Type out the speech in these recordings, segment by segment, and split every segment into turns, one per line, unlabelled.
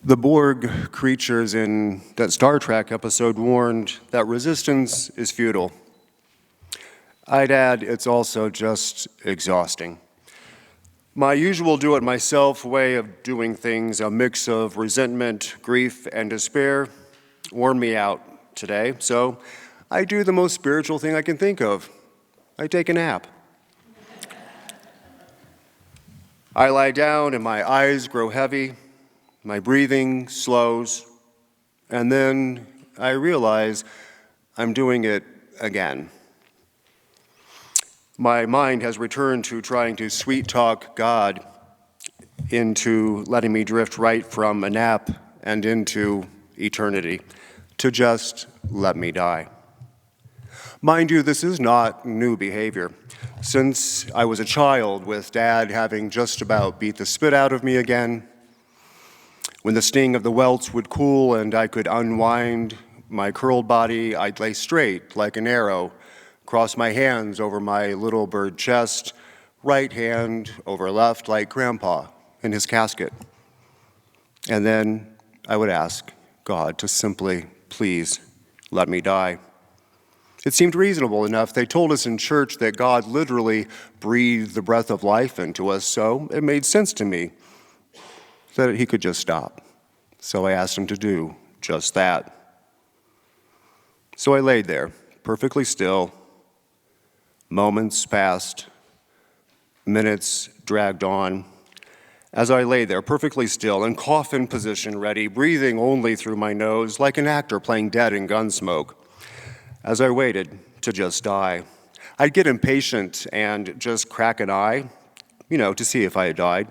The Borg creatures in that Star Trek episode warned that resistance is futile. I'd add it's also just exhausting. My usual do-it-myself way of doing things, a mix of resentment, grief, and despair, wore me out today, so I do the most spiritual thing I can think of. I take a nap. I lie down and my eyes grow heavy, my breathing slows, and then I realize I'm doing it again. My mind has returned to trying to sweet-talk God into letting me drift right from a nap and into eternity, to just let me die. Mind you, this is not new behavior. Since I was a child, with Dad having just about beat the spit out of me again, when the sting of the welts would cool and I could unwind my curled body, I'd lay straight like an arrow, cross my hands over my little bird chest, right hand over left like Grandpa in his casket. And then I would ask God to simply, please, let me die. It seemed reasonable enough. They told us in church that God literally breathed the breath of life into us, so it made sense to me that he could just stop. So I asked him to do just that. So I laid there, perfectly still. Moments passed, minutes dragged on. As I lay there, perfectly still, in coffin position ready, breathing only through my nose, like an actor playing dead in Gunsmoke. As I waited to just die, I'd get impatient and just crack an eye, to see if I had died.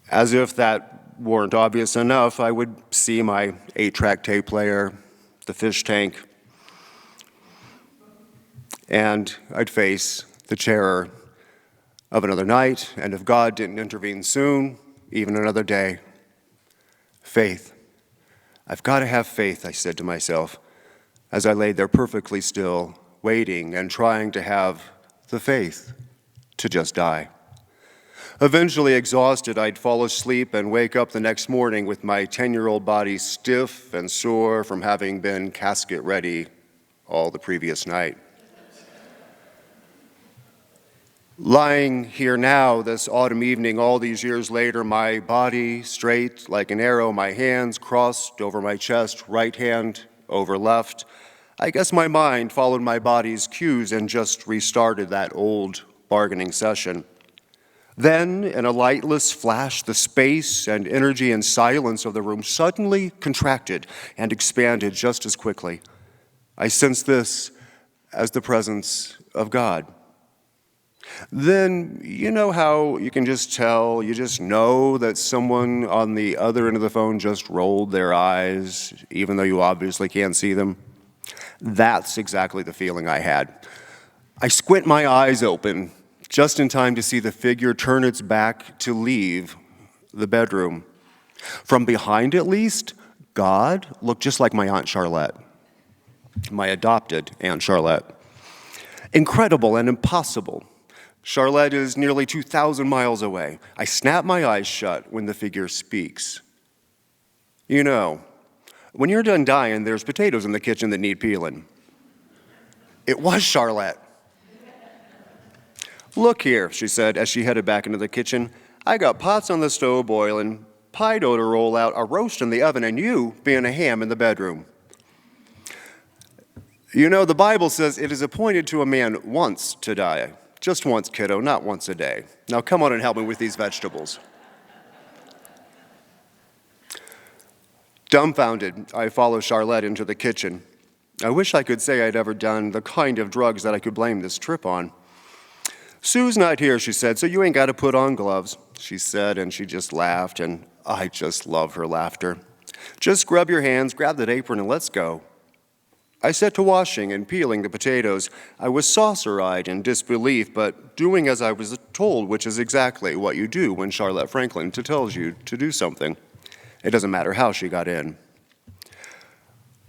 As if that weren't obvious enough, I would see my 8-track tape player, the fish tank, and I'd face the terror of another night, and if God didn't intervene soon, even another day. Faith. I've got to have faith, I said to myself, as I laid there perfectly still, waiting and trying to have the faith to just die. Eventually exhausted, I'd fall asleep and wake up the next morning with my 10-year-old body stiff and sore from having been casket ready all the previous night. Lying here now, this autumn evening, all these years later, my body straight like an arrow, my hands crossed over my chest, right hand over left. I guess my mind followed my body's cues and just restarted that old bargaining session. Then, in a lightless flash, the space and energy and silence of the room suddenly contracted and expanded just as quickly. I sensed this as the presence of God. Then, you know how you can just tell, you just know that someone on the other end of the phone just rolled their eyes, even though you obviously can't see them? That's exactly the feeling I had. I squint my eyes open, just in time to see the figure turn its back to leave the bedroom. From behind, at least, God looked just like my Aunt Charlotte, my adopted Aunt Charlotte. Incredible and impossible. Charlotte is nearly 2,000 miles away. I snap my eyes shut when the figure speaks. When you're done dying, there's potatoes in the kitchen that need peeling. It was Charlotte. Look here, she said as she headed back into the kitchen. I got pots on the stove boiling, pie dough to roll out, a roast in the oven, and you being a ham in the bedroom. The Bible says it is appointed to a man once to die. Just once, kiddo, not once a day. Now come on and help me with these vegetables. Dumbfounded, I follow Charlotte into the kitchen. I wish I could say I'd ever done the kind of drugs that I could blame this trip on. Sue's not here, she said, so you ain't got to put on gloves, she said, and she just laughed, and I just love her laughter. Just scrub your hands, grab that apron, and let's go. I set to washing and peeling the potatoes. I was saucer-eyed in disbelief, but doing as I was told, which is exactly what you do when Charlotte Franklin tells you to do something. It doesn't matter how she got in.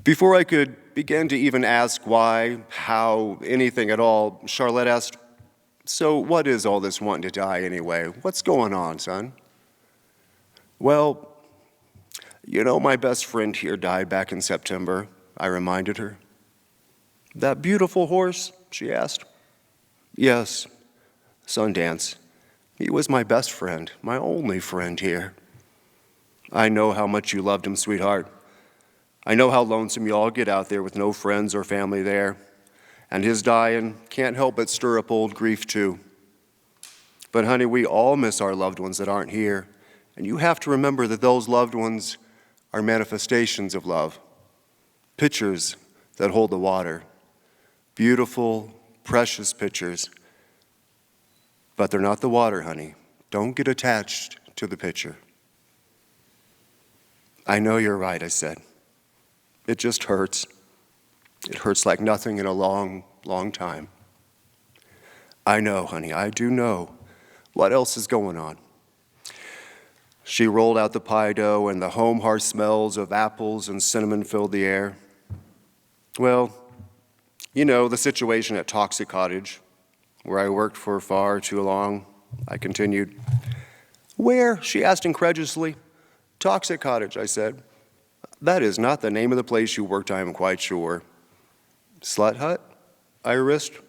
Before I could begin to even ask why, how, anything at all, Charlotte asked, "So what is all this wanting to die anyway? What's going on, son?" Well, you know, my best friend here died back in September, I reminded her. That beautiful horse, she asked. Yes, Sundance. He was my best friend, my only friend here. I know how much you loved him, sweetheart. I know how lonesome you all get out there with no friends or family there. And his dying can't help but stir up old grief too. But honey, we all miss our loved ones that aren't here. And you have to remember that those loved ones are manifestations of love. Pitchers that hold the water. Beautiful, precious pitchers. But they're not the water, honey. Don't get attached to the pitcher. I know you're right, I said. It just hurts. It hurts like nothing in a long, long time. I know, honey, I do know. What else is going on? She rolled out the pie dough, and the home hearth smells of apples and cinnamon filled the air. Well, you know, the situation at Toxic Cottage, where I worked for far too long, I continued. Where? She asked incredulously. Toxic Cottage, I said. That is not the name of the place you worked, I am quite sure. Slut hut? I risked.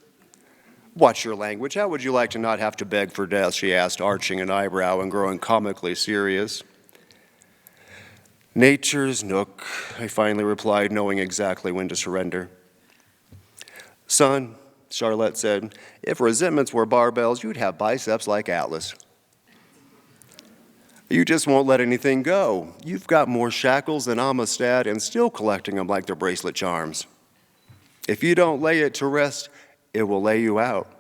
Watch your language. How would you like to not have to beg for death? She asked, arching an eyebrow and growing comically serious. Nature's nook, I finally replied, knowing exactly when to surrender. Son, Charlotte said, if resentments were barbells, you'd have biceps like Atlas. You just won't let anything go. You've got more shackles than Amistad and still collecting them like they're bracelet charms. If you don't lay it to rest, it will lay you out.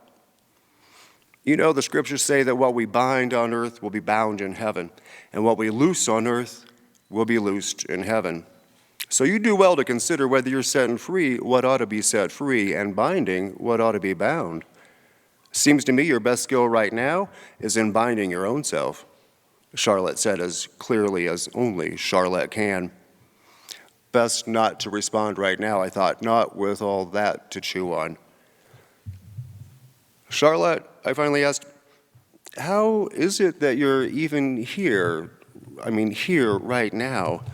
You know, the scriptures say that what we bind on earth will be bound in heaven, and what we loose on earth will be loosed in heaven. So you do well to consider whether you're setting free what ought to be set free and binding what ought to be bound. Seems to me your best skill right now is in binding your own self, Charlotte said as clearly as only Charlotte can. Best not to respond right now, I thought, not with all that to chew on. Charlotte, I finally asked, how is it that you're even here? Here right now.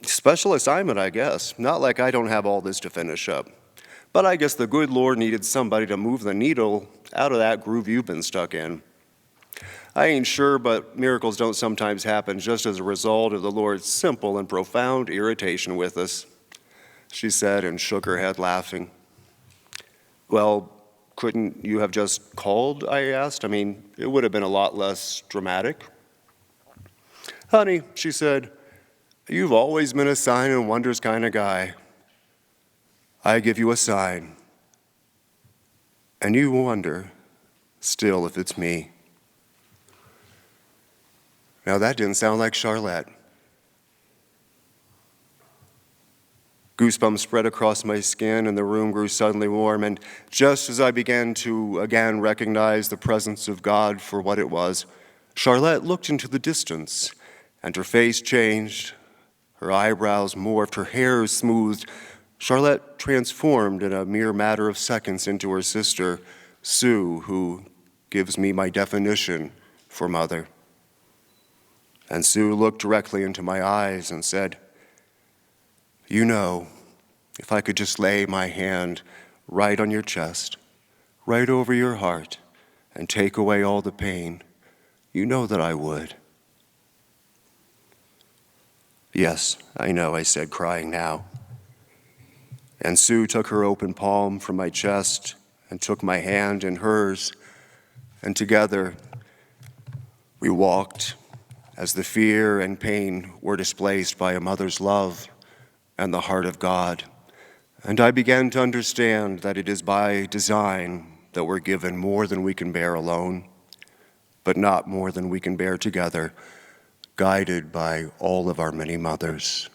Special assignment, I guess. Not like I don't have all this to finish up. But I guess the good Lord needed somebody to move the needle out of that groove you've been stuck in. I ain't sure, but miracles don't sometimes happen just as a result of the Lord's simple and profound irritation with us, she said and shook her head laughing. Well, couldn't you have just called, I asked? It would have been a lot less dramatic. Honey, she said, you've always been a sign and wonders kind of guy. I give you a sign, and you wonder still if it's me. Now that didn't sound like Charlotte. Goosebumps spread across my skin and the room grew suddenly warm, and just as I began to again recognize the presence of God for what it was, Charlotte looked into the distance, and her face changed, her eyebrows morphed, her hair smoothed. Charlotte transformed in a mere matter of seconds into her sister, Sue, who gives me my definition for mother. And Sue looked directly into my eyes and said, you know, if I could just lay my hand right on your chest, right over your heart, and take away all the pain, you know that I would. Yes, I know, I said, crying now. And Sue took her open palm from my chest and took my hand in hers, and together we walked as the fear and pain were displaced by a mother's love and the heart of God. And I began to understand that it is by design that we're given more than we can bear alone, but not more than we can bear together, guided by all of our many mothers.